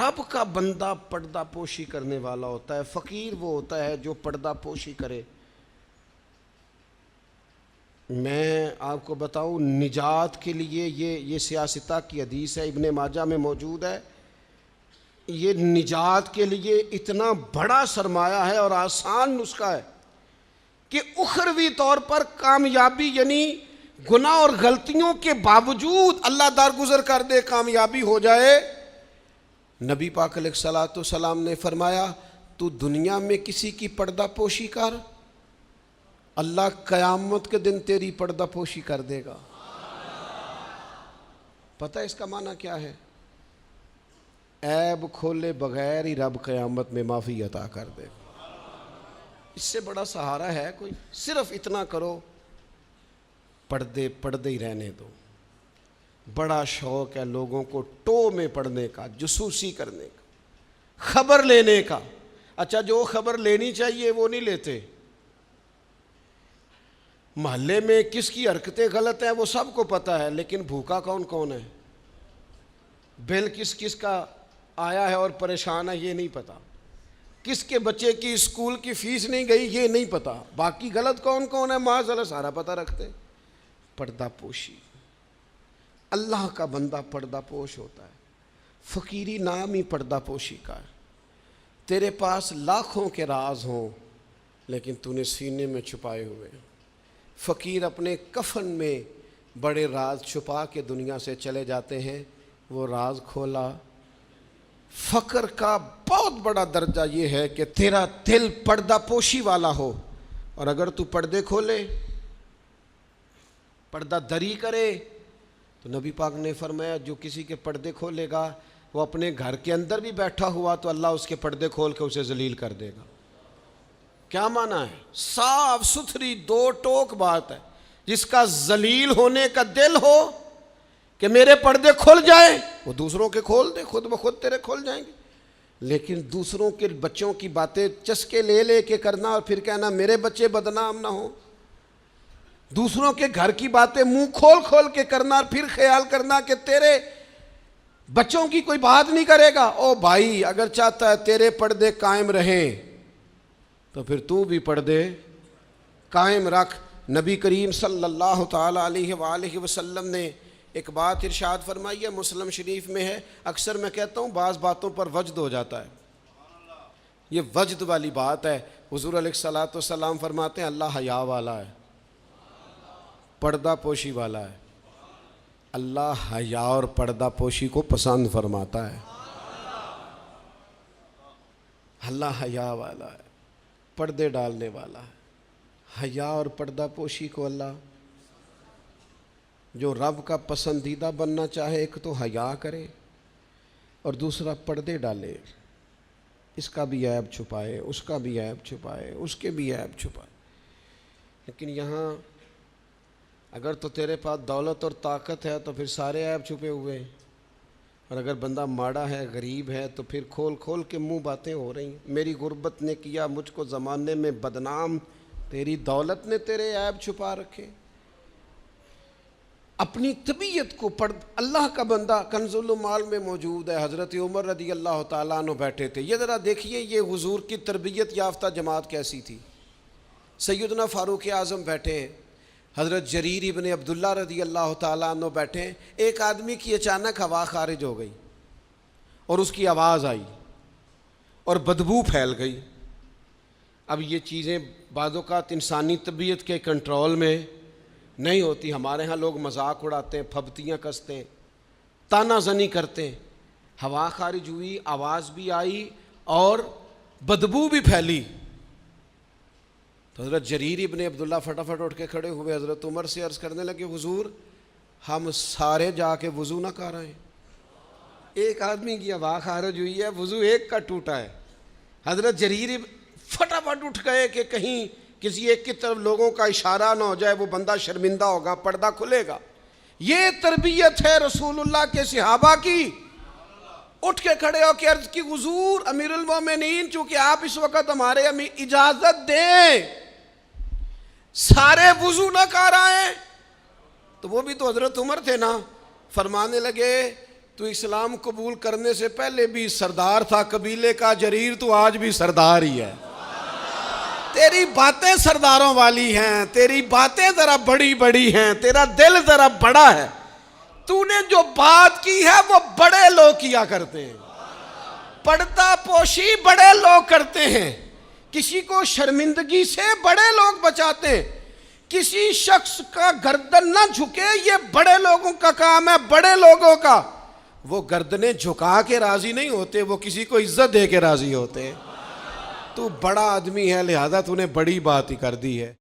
رب کا بندہ پردہ پوشی کرنے والا ہوتا ہے، فقیر وہ ہوتا ہے جو پردہ پوشی کرے۔ میں آپ کو بتاؤں، نجات کے لیے یہ سیاستہ کی حدیث ہے، ابن ماجہ میں موجود ہے، یہ نجات کے لیے اتنا بڑا سرمایہ ہے اور آسان نسخہ ہے کہ اخروی طور پر کامیابی، یعنی گناہ اور غلطیوں کے باوجود اللہ درگزر کر دے، کامیابی ہو جائے۔ نبی پاک علیہ الصلوۃ والسلام نے فرمایا تو دنیا میں کسی کی پردہ پوشی کر، اللہ قیامت کے دن تیری پردہ پوشی کر دے گا۔ پتہ اس کا معنی کیا ہے؟ عیب کھولے بغیر ہی رب قیامت میں معافی عطا کر دے گا۔ اس سے بڑا سہارا ہے کوئی؟ صرف اتنا کرو، پردے ہی رہنے دو۔ بڑا شوق ہے لوگوں کو ٹو میں پڑھنے کا، جاسوسی کرنے کا، خبر لینے کا۔ اچھا، جو خبر لینی چاہیے وہ نہیں لیتے۔ محلے میں کس کی حرکتیں غلط ہیں وہ سب کو پتہ ہے، لیکن بھوکا کون کون ہے، بل کس کا آیا ہے اور پریشان ہے یہ نہیں پتہ، کس کے بچے کی اسکول کی فیس نہیں گئی یہ نہیں پتہ، باقی غلط کون کون ہے معاذ اللہ سارا پتہ رکھتے۔ پردہ پوشی، اللہ کا بندہ پردہ پوش ہوتا ہے۔ فقیری نام ہی پردہ پوشی کا ہے۔ تیرے پاس لاکھوں کے راز ہوں لیکن تو نے سینے میں چھپائے ہوئے۔ فقیر اپنے کفن میں بڑے راز چھپا کے دنیا سے چلے جاتے ہیں، وہ راز کھولا۔ فقر کا بہت بڑا درجہ یہ ہے کہ تیرا دل پردہ پوشی والا ہو، اور اگر تو پردے کھولے، پردہ دری کرے، تو نبی پاک نے فرمایا جو کسی کے پردے کھولے گا وہ اپنے گھر کے اندر بھی بیٹھا ہوا تو اللہ اس کے پردے کھول کے اسے ذلیل کر دے گا۔ کیا معنی ہے؟ صاف ستھری دو ٹوک بات ہے۔ جس کا ذلیل ہونے کا دل ہو کہ میرے پردے کھل جائیں، وہ دوسروں کے کھول دے، خود بخود تیرے کھل جائیں گے۔ لیکن دوسروں کے بچوں کی باتیں چسکے لے کے کرنا اور پھر کہنا میرے بچے بدنام نہ ہوں، دوسروں کے گھر کی باتیں منہ کھول کے کرنا اور پھر خیال کرنا کہ تیرے بچوں کی کوئی بات نہیں کرے گا۔ او بھائی، اگر چاہتا ہے تیرے پردے قائم رہیں تو پھر تو بھی پردے قائم رکھ۔ نبی کریم صلی اللہ تعالیٰ علیہ وآلہ وسلم نے ایک بات ارشاد فرمائی ہے، مسلم شریف میں ہے۔ اکثر میں کہتا ہوں بعض باتوں پر وجد ہو جاتا ہے، یہ وجد والی بات ہے۔ حضور علیہ الصلوۃ والسلام فرماتے ہیں اللہ حیا والا ہے، پردہ پوشی والا ہے۔ اللہ حیا اور پردہ پوشی کو پسند فرماتا ہے۔ اللہ حیا والا ہے، پردے ڈالنے والا ہے۔ حیا اور پردہ پوشی کو اللہ، جو رب کا پسندیدہ بننا چاہے، ایک تو حیا کرے اور دوسرا پردے ڈالے، اس کا بھی عیب چھپائے، اس کا بھی عیب چھپائے، اس کے بھی عیب چھپائے۔ لیکن یہاں اگر تو تیرے پاس دولت اور طاقت ہے تو پھر سارے عیب چھپے ہوئے ہیں، اور اگر بندہ ماڑا ہے، غریب ہے، تو پھر کھول کے منہ باتیں ہو رہی ہیں۔ میری غربت نے کیا مجھ کو زمانے میں بدنام، تیری دولت نے تیرے عیب چھپا رکھے۔ اپنی طبیعت کو اللہ کا بندہ کنز المال میں موجود ہے، حضرت عمر رضی اللہ تعالیٰ عنہ بیٹھے تھے۔ یہ ذرا دیکھیے یہ حضور کی تربیت یافتہ جماعت کیسی تھی۔ سیدنا فاروق اعظم بیٹھے ہیں، حضرت جریر ابن عبداللہ رضی اللہ تعالیٰ عنہ بیٹھے ہیں۔ ایک آدمی کی اچانک ہوا خارج ہو گئی اور اس کی آواز آئی اور بدبو پھیل گئی۔ اب یہ چیزیں بعض اوقات انسانی طبیعت کے کنٹرول میں نہیں ہوتی۔ ہمارے ہاں لوگ مذاق اڑاتے ہیں، پھبتیاں کستے ہیں، تانا زنی کرتے ہیں۔ ہوا خارج ہوئی، آواز بھی آئی اور بدبو بھی پھیلی۔ تو حضرت جریر ابن عبداللہ فٹافٹ اٹھ کے کھڑے ہوئے، حضرت عمر سے عرض کرنے لگے حضور ہم سارے جا کے وضو نہ کر آئیں، ایک آدمی کی ہوا خارج ہوئی ہے، وضو ایک کا ٹوٹا ہے۔ حضرت جریر فٹافٹ اٹھ گئے کہ کہیں کسی ایک کی طرف لوگوں کا اشارہ نہ ہو جائے، وہ بندہ شرمندہ ہوگا، پردہ کھلے گا۔ یہ تربیت ہے رسول اللہ کے صحابہ کی۔ اٹھ کے کھڑے ہو کے عرض کی حضور امیر المومنین، چونکہ آپ اس وقت ہمارے اجازت دیں سارے وضو نہ کر آئیں، تو وہ بھی تو حضرت عمر تھے نا۔ فرمانے لگے تو اسلام قبول کرنے سے پہلے بھی سردار تھا قبیلے کا جریر، تو آج بھی سردار ہی ہے۔ تیری باتیں سرداروں والی ہیں، تیری باتیں ذرا بڑی بڑی ہیں، تیرا دل ذرا بڑا ہے، تو نے جو بات کی ہے وہ بڑے لوگ کیا کرتے ہیں، پردہ پوشی بڑے لوگ کرتے ہیں، کسی کو شرمندگی سے بڑے لوگ بچاتے ہیں، کسی شخص کا گردن نہ جھکے یہ بڑے لوگوں کا کام ہے، بڑے لوگوں کا۔ وہ گردنیں جھکا کے راضی نہیں ہوتے، وہ کسی کو عزت دے کے راضی ہوتے ہیں۔ تو بڑا آدمی ہے لہذا تو نے بڑی بات ہی کر دی ہے۔